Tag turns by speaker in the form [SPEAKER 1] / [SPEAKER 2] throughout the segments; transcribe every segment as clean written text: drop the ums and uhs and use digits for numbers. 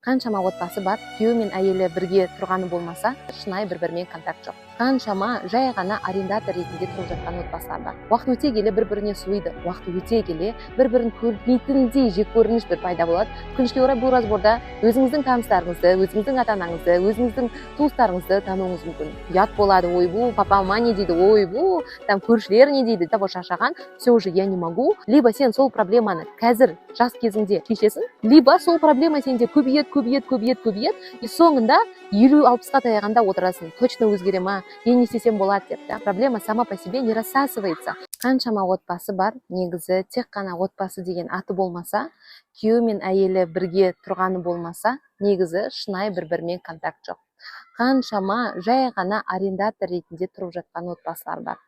[SPEAKER 1] Қаншама отбасы бар, күйеуі мен әйелі бірге тұрғаны болмаса, шынайы бір-бірімен контакт жоқ. Қаншама жай ғана арендатор ретінде тұрып жатқан отбасылар бар. Уақыт өте келе бір-біріне суиды, уақыт өте келе бір-бірін көрмейтіндей жеккөрініш бір пайда болады. Өкінішке орай бұл разборда өзіңіздің таныстарыңызды, өзіңіздің ата-анаңызды, өзіңіздің туыстарыңызды тануыңыз мүмкін. Ұят болады, ой бұл папа мама не дейді, ой бұл там көршілер не дейді, того шаршаған, все уже я не могу. Либо сен сол проблеманы қазір жас кезіңде шешесің, либо сол проблема сенде көбейеді, и соңында 50-60-қа таяғанда отырасың, точно өзгере ма, не істесем болады деп, да? Проблема сама по себе не рассасывается. Қаншама отбасы бар, негізі тек қана отбасы деген аты болмаса, күйеуі мен әйелі бірге тұрғаны болмаса, негізі шынайы бір-бірімен контакт жоқ. Қаншама жай ғана арендатор ретінде тұрып жатқан отбасылар бар.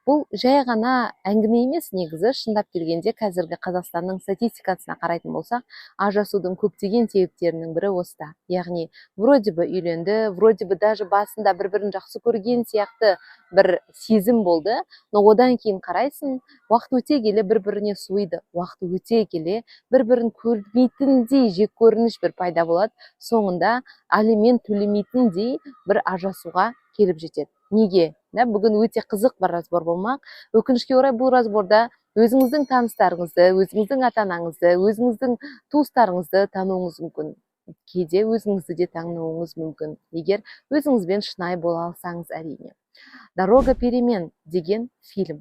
[SPEAKER 1] Бұл жай ғана әңгіме емес, негізі шындап келгенде қазіргі Қазақстанның статистикасына қарайтын болсақ, ажырасудың көптеген себептерінің бірі осыда. Яғни, вроде бы үйленді, вроде бы даже басында бір-бірін жақсы көрген сияқты бір сезім болды, но одан кейін қарайсың, уақыт өте келе бір-біріне суиды, уақыт өте келе бір-бірін көрмейтіндей жеккөрініш бір пайда болады, соңында алимент төлемейтіндей бір ажырасуға келіп жетеді. Неге? Бүгін өте қызық бір разбор болмақ. Өкінішке орай бұл разборда өзіңіздің таныстарыңызды, өзіңіздің ата-анаңызды, өзіңіздің туыстарыңызды тануыңыз мүмкін. Кейде өзіңізді де тануыңыз мүмкін, егер өзіңізбен шынайы бола алсаңыз әрине. Дорога перемен деген фильм.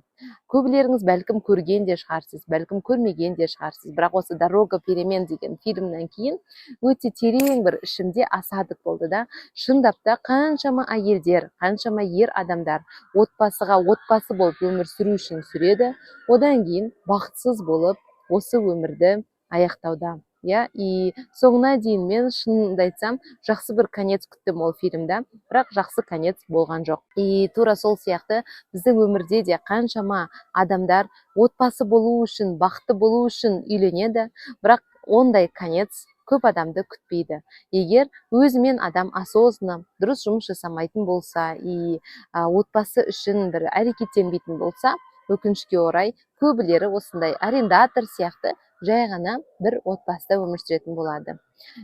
[SPEAKER 1] Көбілеріңіз бәлкім көрген де шығарсыз, бәлкім көрмеген де шығарсыз. Бірақ осы Дорога перемен деген фильмнен кейін өте терең бір ішімде асадық болды да. Шындап та қаншама әйелдер, қаншама ер адамдар отбасы болып өмір сүру үшін сүреді, одан кейін бақытсыз болып осы өмірді аяқтауда. И соңына дейін мен шынымды айтсам, жақсы бір конец күттім ол фильмда, бірақ жақсы конец болған жоқ. И тура сол сияқты біздің өмірде де қаншама адамдар отбасы болу үшін, бақытты болу үшін үйленеді, бірақ ондай конец көп адамды күтпейді. Егер өзімен адам осознанно дұрыс жұмыс жасамайтын болса, и отбасы үшін бір әрекеттенбейтін болса, өкінішке орай көбілері осындай арендатор сияқты жай ғана бір отбасыда өмір сүретін болады.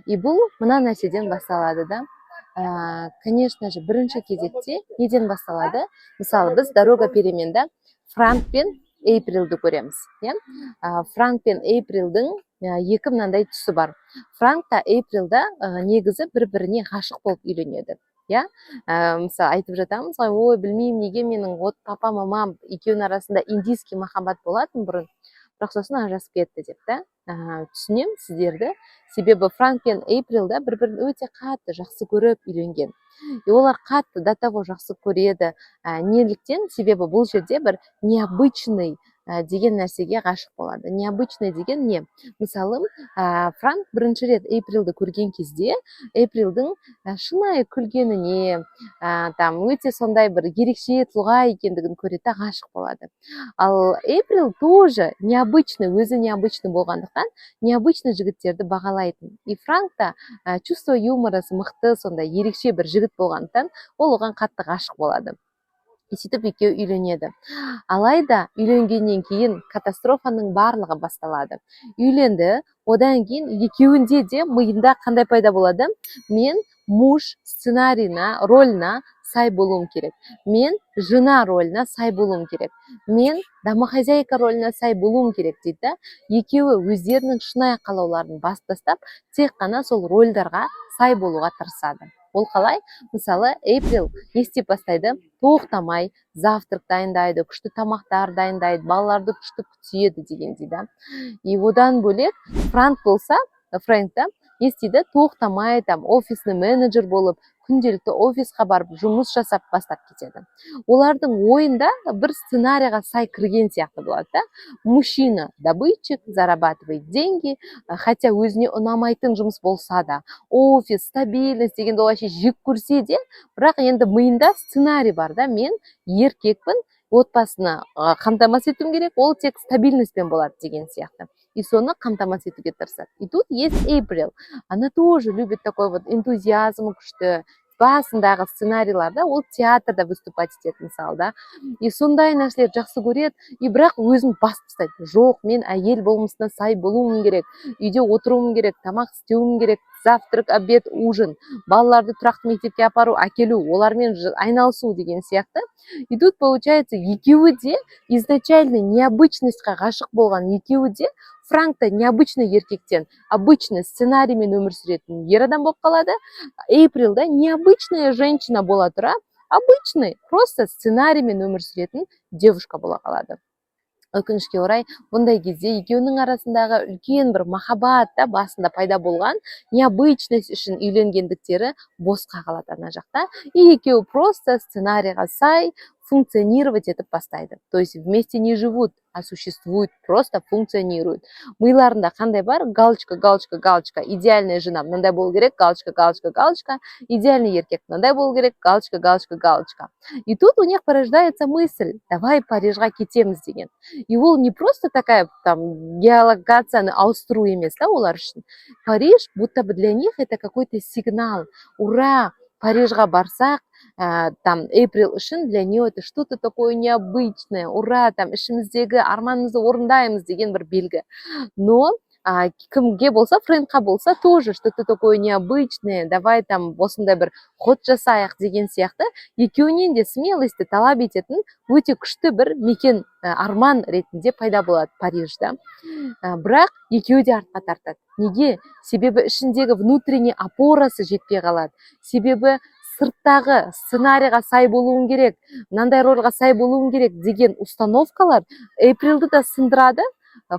[SPEAKER 1] И бұл мына нәрседен басталады да. Конечно же, бірінші кезекте неден басталады? Мысалы, біз Дорога переменда Франк пен Эйприлді көреміз. Франк пен Эйприлдің екі мынандай тұсы бар. Франк та Эйприл да негізі бір-біріне ғашық болып үйленеді. Мысалы, айтып жатамыз, ой, білмеймін, неге менің папа мамам екеуінің арасында индийский махаббат болатын бұрын, бірақ сосын ажырасып кетті деп, да? Түсінем сіздерді. Себебі Франк пен Эйприл да бір-бірін өте қатты жақсы көріп үйленген. И олар қатты до того жақсы көреді. Неліктен? Себебі бұл жерде бір необычный деген нәрсеге ғашық болады. Необычный деген не? Мысалы, Франк бірінші рет Эйприлді көрген кезде, Эйприлдің шынайы күлгеніне, өте сондай бір ерекше тұлға екендігін көреді, ғашық болады. Ал Эйприл тоже необычный, өзі необычный болғандықтан, необычный жігіттерді бағалайтын. И Франк та чувство юморасы мықты, сондай ерекше бір жігіт болғандықтан, ол оған қатты ғашық болады. И сөйтіп екеуі үйленеді. Алайда үйленгеннен кейін катастрофаның барлығы басталады. Үйленді, одан кейін екеуінде де миында қандай пайда болады? Мен муж сценарийна, рольна сай болуым керек. Мен жена рольна сай болуым керек. Мен домохозяйка рольна сай болуым керек дейді. Екеуі өздерінің шынайы қалауларын бас тастап, тек қана сол рольдарға сай болуға тырысады. Ол қалай? Мысалы, Эйприл не істеп бастайды? Тоқтамай завтрак дайындайды, күшті тамақтар дайындайды, балаларды күшті күтеді дегендей, да. И одан бөлек Франк болса, Франк та не істейді? Тоқтамай офисный менеджер болып, күнделікті офисқа барып жұмыс жасап бастап кетеді. Олардың ойында бір сценарийға сай кірген сияқты болады, да. Мужчина добытчик, зарабатывает деньги, хотя өзіне ұнамайтын жұмыс болса да, офис, стабильность дегенді олайша жек көрсе де, бірақ енді миында сценарий бар, да. Мен еркекпін, отбасына қамтамасыз етуім керек, ол тек стабильностьпен болады деген сияқты. И соны қамтамасыз етуге тырысады. И тут есть Эйприл. Она тоже любит такой вот энтузиазм күшті, басындағы сценарийларда ол театрда выступать етеді мысалы да, и сондай нәрселерді жақсы көреді, и бірақ өзін басып тастайды. Жоқ, мен әйел болмысына сай болуым керек, үйде отыруым керек, тамақ істеуім керек, завтрак, обед, ужин, балаларды тұрақты мектепке апару, әкелу, олармен айналысу деген сияқты. И тут получается екеуі де изначально необычностьқа ғашық болған, екеуі де Франкта необычный еркектен обычный сценариймен өмір сүретін ер адам болып қалады. Эйприлда необычная женщина бола тұра, обычный, просто сценариймен өмір сүретін девушка бола қалады. Өкінішке орай, бұндай кезде екеуінің арасындағы үлкен бір махаббат та басында пайда болған, необычность үшін үйленгендіктері босқа қалады ана жақта, и екеуі просто сценарийға сай функционировать етіп бастайды. То есть вместе не живут, а существуют, просто функционируют. Миларында қандай бар? Галочка, галочка, галочка. Идеальная жена мынандай болу керек, галочка, галочка, галочка. Идеальный еркек мынандай болу керек, галочка, галочка, галочка. И тут у них порождается мысль: давай Парижға кетеміз деген. И ол не просто такая там геолокацияны ауыстыру емес, да, олар үшін. Париж будто бы для них это какой-то сигнал. Ура! Парижға барсақ, там Эйприл үшін для нее это что-то такое необычное. Ура, там ішіміздегі арманымызды орындаймыз деген бір белгі. Но кімге болса, Фрэнкқа болса тоже что-то такое необычное, давай там осындай бір ход жасайық деген сияқты, екеуінен де смелості талап ететін өте күшті бір мекен, арман ретінде пайда болады Парижда. Бірақ екеуі де артқа тартады. Неге? Себебі ішіндегі внутренний опорасы жетпей қалады. Себебі сырттағы сценарийға сай болуың керек, мынандай рольға сай болуың керек деген установкалар Эйприлді да сындырады,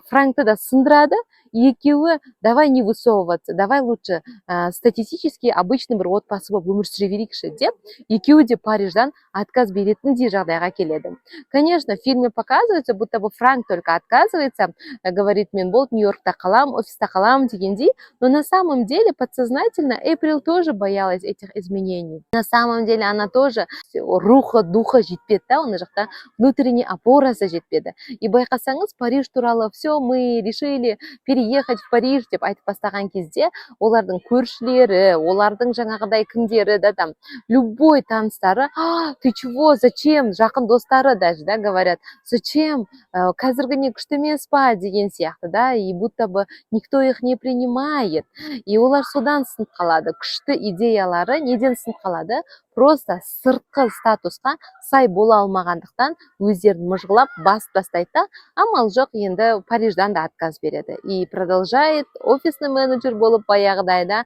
[SPEAKER 1] Фрэнкті да сындырады. Екеуі давай не высовываться, давай лучше статистически обычный бір отбасы болып өмір сүре берейікші деп, екеуі де Париждан отказ беретіндей жағдайға келеді. Конечно, в фильме показывается, будто бы Франк только отказывается, говорит, мен болып Нью-Йоркта қалам, офиста қалам дегендей, но на самом деле подсознательно Эйприл тоже боялась этих изменений. На самом деле она тоже руха, духа жетпеді, да, оны жақта внутренний опорасы жетпеді. И байқасаңыз, Париж туралы все мы решили переехать в Париж деп айтып бастаған кезде, олардың көршілері, олардың жаңағыдай кімдері, да, там, любой таныстары, ты чего, зачем, жақын достары даже, да, говорят, зачем, қазіргіне күшті емес па деген сияқты, да, и будто бы никто их не принимает. И олар содан сынып қалады, күшті идеялары неден сынып қалады? Просто сыртқы статусқа сай бола алмағандықтан өздерін мұжғылап басып тастайды да, амал жоқ, енді Париждан да отказ береді. И продолжает офисный менеджер болып баяғыдай да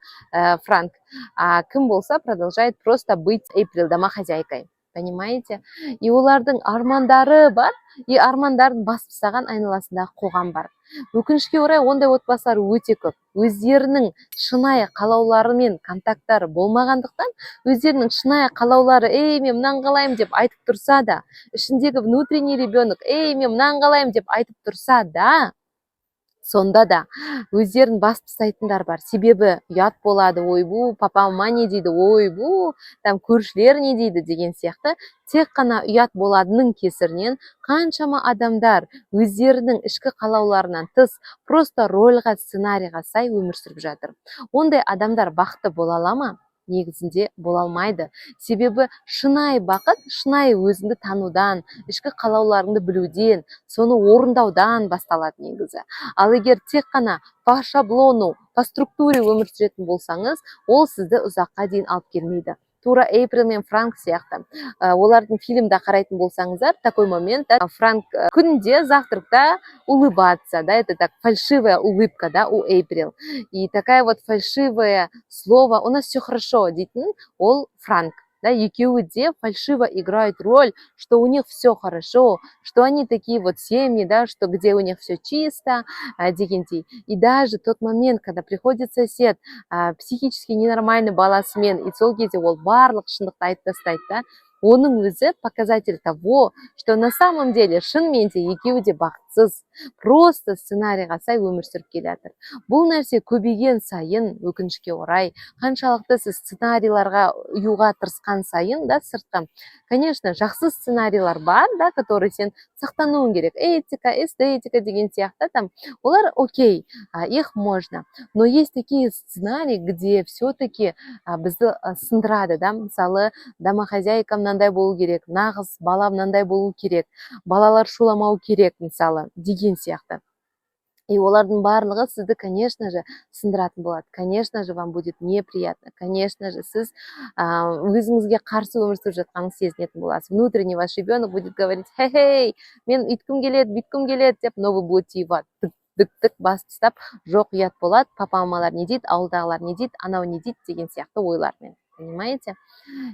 [SPEAKER 1] Франк. А кім болса продолжает просто быть Эйприл домохозяйкой. Понимаете? И олардың армандары бар, и армандарын басып тастаған айналасындағы қоғам бар. Өкінішке орай ондай отбасылар өте көп. Өздерінің шынайы қалауларымен контакттары болмағандықтан, өздерінің шынайы қалаулары, мен мынаны қалаймын деп айтып тұрса да, ішіндегі внутренний ребенок, мен мынаны қалаймын деп айтып тұрса да, сонда да өздерін басып тастайтындар бар. Себебі ұят болады, ойбу, папа мама не дейді, ойбу, там көршілер не дейді деген сияқты, тек қана ұят боладының кесірінен қаншама адамдар өздерінің ішкі қалауларынан тыс просто рольға, сценарийға сай өмір сүріп жатыр. Ондай адамдар бақытты бола ала ма? Негізінде бола алмайды. Себебі шынайы бақыт, шынайы өзіңді танудан, ішкі қалауларыңды білуден, соны орындаудан басталады негізі. Ал егер тек қана по шаблону, по структуре өмір сүретін болсаңыз, ол сізді ұзаққа дейін алып келмейді. Тура Эйприл мен Франк сияқты. Олардың фильмда қарайтын болсаңыздар, такой момент, да, Франк күнде завтракта улыбаться, да, это так фальшивая улыбка, да, у Эйприл. И такая вот фальшивое слово, у нас все хорошо, дейтін, ол Франк. Да, екеуі де фальшиво играют роль, что у них все хорошо, что они такие вот семьи, да, что где у них все чисто, дегендей. И даже тот момент, когда приходит сосед, психически ненормальный баласымен, и сол кезде ол барлық шындықты айтып тастайды, да, оның өзі показатель того, что на самом деле шынымен де екеуі де бақытсыз. бақытсыз, просто сценарийға сай өмір сүріп келе жатыр. Бұл нәрсе көбейген сайын, өкінішке орай, қаншалықты сіз сценарийларға ұюға тырысқан сайын да сыртқа, конечно, жақсы сценарийлар бар, да, который сен сақтануың керек. Этика, эстетика деген сияқты там, олар окей, их можно. Но есть такие сценарии, где все-таки бізді сындырады, да, мысалы, домохозяйка мынандай болу керек, нағыз бала мынандай болу керек, балалар шуламау керек, мысалы, деген сияқты. И олардың барлығы сізді, конечно же, сындыратын болады. Конечно же, вам будет неприятно. Конечно же, сіз өзіңізге қарсы өмір сүріп жатқаныңызды сезінетін боласыз. Внутренний ваш ребенок будет говорить: хей, мен үйткім келеді, бүйткім келеді деп, но вы будете его тік бас тастап, жоқ, ұят болады, папа мамалар не дейді, ауылдағылар не дейді, анау не дейді деген сияқты ойлармен. Понимаете?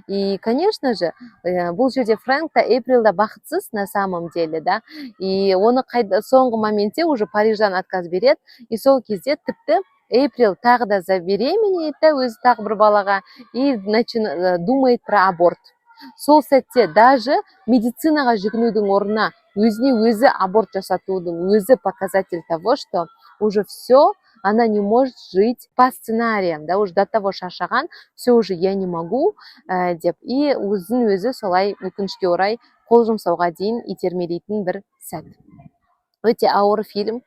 [SPEAKER 1] И, конечно же, бұл жерде Фрэнк та Эйприл да бақытсыз на самом деле, да, и оны соңғы моментте уже Париждан отказ береді, и сол кезде тіпті Эйприл тағы да забеременеет, өзі тағы бір балаға, и думает про аборт. Сол сәтте даже медицинаға жүгінудің орнына өзіне өзі аборт жасатудың өзі показатель того, что уже все, она не может жить по сценариям, да, уже до того шаршаған, все уже я не могу деп, и өзін-өзі солай өкінішке орай қол жұмсауға дейін итермелейтін бір сәт. Өте ауыр фильм,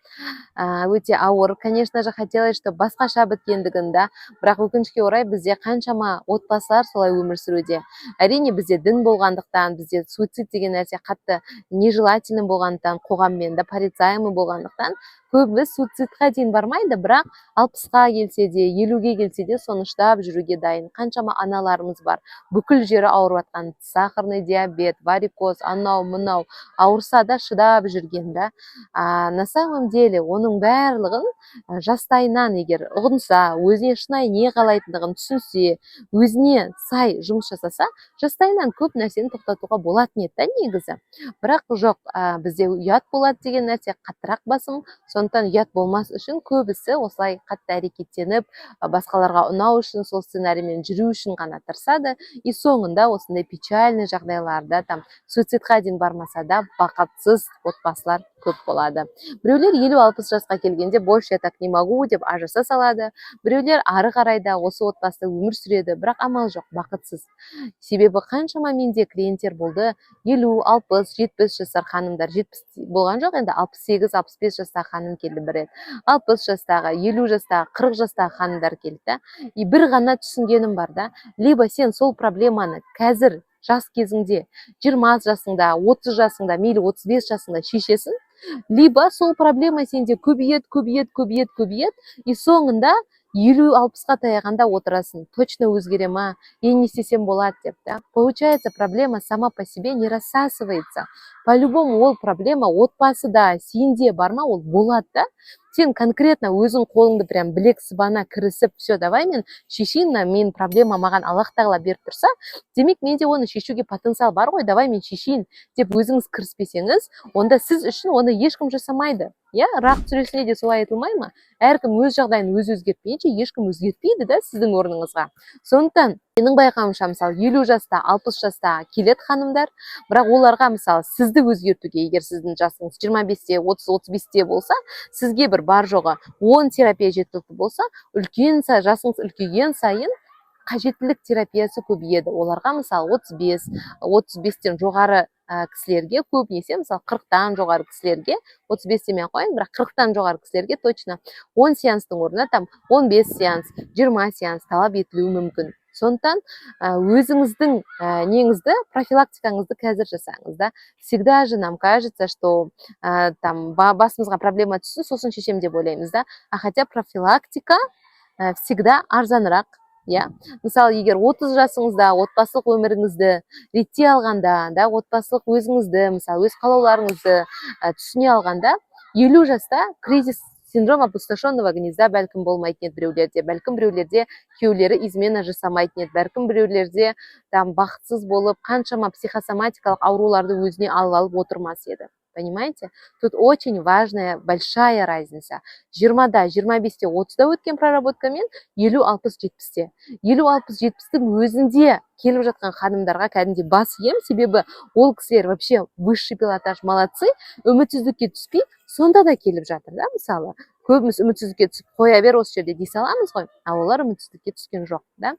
[SPEAKER 1] өте ауыр. Конечно же, хотелось, чтобы басқаша біткендігін, да, бірақ өкінішке орай бізде қаншама отбасылар солай өмір сүруде. Әрине бізде дін болғандықтан, бізде суицид деген нәрсе қатты нежелательный болғандықтан, қоғаммен да порицаемый болғандықтан, көбіміз суицидқа дейін бармайды, бірақ 60-қа келсе де, 50-ге келсе де соны шыдап жүруге дайын. Қаншама аналарымыз бар, бүкіл жері ауырып жатқан, сахарный диабет, варикоз, анау мынау ауырса да шыдап жүрген, да. На самом деле оның барлығын жастайынан егер ұғынса, өзіне шынайы не қалайтындығын түсінсе, өзіне сай жұмыс жасаса, жастайынан көп нәрсені тоқтатуға болатын еді, негізі. Бірақ жоқ, бізде ұят болады деген нәрсе қаттырақ басым, сондықтан ұят болмас үшін көбісі осылай қатты әрекеттеніп, басқаларға ұнау үшін, сол сценариймен жүру үшін ғана тырысады, и соңында осындай печальный жағдайларда, там, суицидқа дейін бармаса да, бақытсыз отбасылар көп болады. Біреулер 50-60 жасқа келгенде больше я так не могу деп ажыраса салады. Біреулер ары қарайда осы отбасында өмір сүреді, бірақ амал жоқ, бақытсыз. Себебі қаншама менде клиенттер болды, 50, 60, 70 жасар ханымдар, 70 болған жоқ, енді 68-65 жастағы ханым келді бір рет. 60 жастағы, 50 жастағы, 40 жастағы ханымдар келді. И бір ғана түсінгенім бар, да, либо сен сол проблеманы қазір жас кезіңде 20 жасыңда, 30 жасыңда, мейлі 35 жасыңда шешесің, либо сол проблема сенде көбейет, и соңында 50-60-қа таяғанда отырасың, точно өзгере ма, не істесем болады деп, да. Получается, проблема сама по себе не рассасывается. По-любому ол проблема отбасыда, сенде бар ма, ол болады, да. Сен конкретно өзің қолыңды прям білек сыбана кірісіп, все, давай мен шешейін, мен проблема маған Аллах тағала беріп тұрса, демек менде оны шешуге потенциал бар ғой, давай мен шешейін деп өзіңіз кіріспесеңіз, онда сіз үшін оны ешкім жасамайды. Я Рақд сүресінде де солай айтылмай ма? Әркім өз жағдайын өзі өзгертпейінше ешкім өзгертпейді, да, сіздің орныңызға. Сондықтан менің байқауымша, мысалы, 50 жаста, 60 жаста келеді ханымдар, бірақ оларға, мысалы, сізді өзгертуге, егер сіздің жасыңыз 25-те, 30-35-те болса, сізге бір бар жоғы 10 терапия жеткілікті болса, жасыңыз үлкейген сайын қажеттілік терапиясы көбейеді. Оларға, мысалы, 35-тен жоғары кісілерге көбінесе, мысалы, 40-тан жоғары кісілерге, 35-те мен қойын, бірақ 40-тан жоғары кісілерге точно 10 сеанстың орнына там 15 сеанс, 20 сеанс талап етілуі мүмкін. Сондықтан өзіңіздің неңізді, профилактикаңызды қазір жасаңыз, да. Всегда же нам кажется, что там басымызға проблема түссін, сосын шешем деп ойлаймыз, да. Хотя профилактика всегда арзанырақ. Я, мысалы, егер 30 жасыңызда отбасылық өміріңізді ретте алғанда, да, отбасылық өзіңізді, мысалы, өз қалауларыңызды түсіне алғанда, 50 жаста кризис синдром опустошенного гнезда бәлкім болмайтын еді біреулерде, бәлкім біреулерде күйеулері измена жасамайтын еді, бәлкім біреулерде там бақытсыз болып, қаншама психосоматикалық ауруларды өзіне алып отырмас еді. Понимаете? Тут очень важная, большая разница. 20-да, 25-те, 30-да өткен проработка мен 50-60-70-те. 50-60-70-тің өзінде келіп жатқан ханымдарға кәдімгідей бас ием, себебі ол кісілер вообще высший пилотаж молодцы, үмітсіздікке түспей, сонда да келіп жатыр, да, мысалы. Көбіміз үмітсіздікке түсіп қоя бер осы жерде дей саламыз ғой, а олар үмітсіздікке түскен жоқ, да.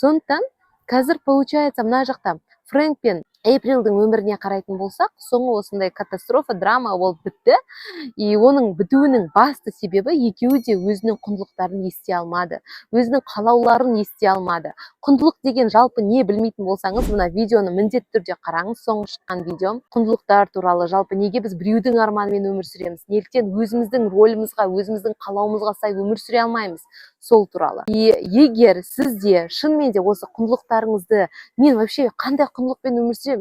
[SPEAKER 1] Сондықтан қазір получается мына жақта Фрэнк пен Эйприлдің өміріне қарайтын болсақ, соңы осындай катастрофа, драма болып бітті. И оның бітуінің басты себебі екеуі де өзінің құндылықтарын ести алмады, өзінің қалауларын ести алмады. Құндылық деген жалпы не білмейтін болсаңыз, мына видеоны міндетті түрде қараңыз, соңғы шыққан видеом. Құндылықтар туралы, жалпы неге біз біреудің арманымен өмір сүреміз, неліктен өзіміздің ролімізға, өзіміздің қалауымызға сай өмір сүре алмаймыз, сол туралы. И егер сізде шынымен де осы құндылықтарыңызды, мен вообще қандай құндылықпен өмір сүремін,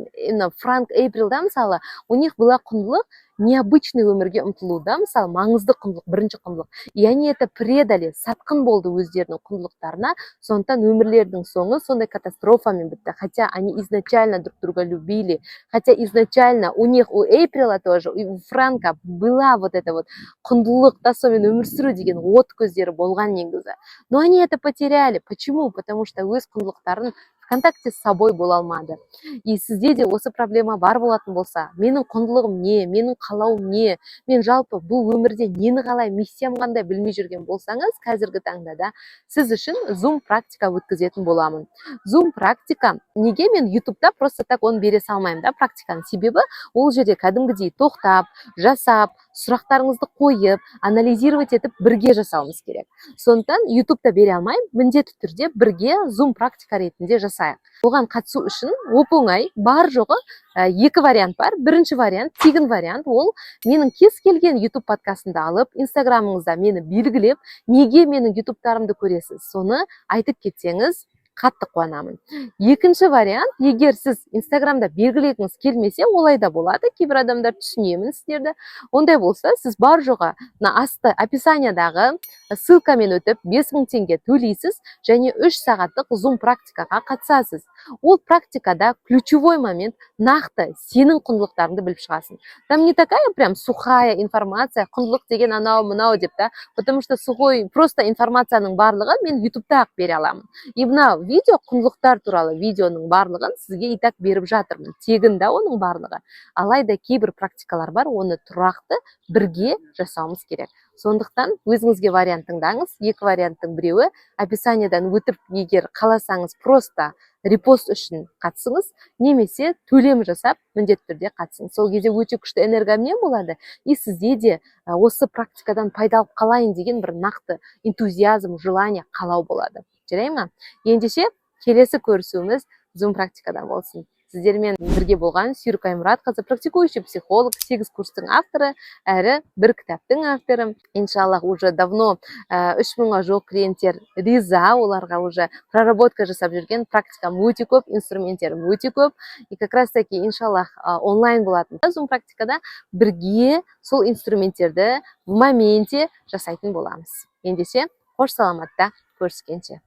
[SPEAKER 1] Франк, Эйприл, да, мысалы, у них была құндылық необычный өмірге ұмтылу, да, мысалы, маңызды құндылық, бірінші құндылық. И они это предали, сатқын болды өздерінің құндылықтарына, сондықтан өмірлердің соңы сондай катастрофамен бітті. Хотя они изначально друг друга любили, хотя изначально у них, у Эйприла тоже, и у Франка была вот эта вот құндылық, да, сонымен өмір сүру деген от көздері болған негізі. Но они это потеряли. Почему? Потому что өз құндылықтарын в контакте с собой бола алмады. И сізде де осы проблема бар болатын болса, менің құндылығым не, менің қалауым не, мен жалпы бұл өмірде нені қалай, миссиям қандай білмей жүрген болсаңыз, қазіргі таңда да сіз үшін Zoom практика өткізетін боламын. Zoom практика, неге мен ютубта просто так оны бере салмаймын, да, практиканы, себебі ол жерде кәдімгідей тоқтап, жасап, сұрақтарыңызды қойып, анализировать етіп бірге жасауымыз керек. Сондықтан ютубта бере алмаймын, міндетті түрде бірге Zoom практика ретінде жасайық. Оған қатысу үшін оп-оңай, бар жоғы екі вариант бар. Бірінші вариант, тегін вариант, ол менің кез келген YouTube подкастымды алып, инстаграмыңызда мені белгілеп, неге менің ютубтарымды көресіз, соны айтып кетсеңіз, қатты қуанамын. Екінші вариант, егер сіз инстаграмда белгілегіңіз келмесе, олай да болады, кейбір адамдар түсінемін сіздерді. Ондай болса, сіз бар жоға асты описаниядағы ссылкамен өтіп 5000 теңге төлейсіз және 3 сағаттық Zoom практикаға қатысасыз. Ол практикада ключевой момент нақты сенің құндылықтарыңды біліп шығасың. Там не такая прям сухая информация, құндылық деген анау мынау деп, да, потому что сухой просто информацияның барлығы мен ютубта ақ бере аламын. И мына видео құндылықтар туралы видеоның барлығын сізге и так беріп жатырмын. Тегін да оның барлығы. Алайда кейбір практикалар бар, оны тұрақты бірге жасауымыз керек. Сондықтан өзіңізге вариант таңдаңыз. Екі варианттың біреуі описаниядан өтіп, егер қаласаңыз просто репост үшін қатысыңыз, немесе төлем жасап міндетті түрде қатысыңыз. Сол кезде өте күшті энергообмен болады, и сізде де осы практикадан пайда алып қалайын деген бір нақты энтузиазм, желание, қалау болады. Жарай ма? Ендеше келесі көрісуіміз Zoom практикадан болсын. Сіздермен бірге болған Сүйрік Аймұратқызы, практикующий психолог, 8 курстың авторы, әрі бір кітаптың авторы. Иншаллах, уже давно 3000-ға жоқ клиенттер риза, оларға уже проработка жасап жүрген, практикам өте көп, инструменттерім өте көп. И как раз таки, иншаллах, онлайн болатын. Zoom практикада бірге сол инструменттерді в моменте жасайтын боламыз. Ендеше, қош саламатта көріскенше.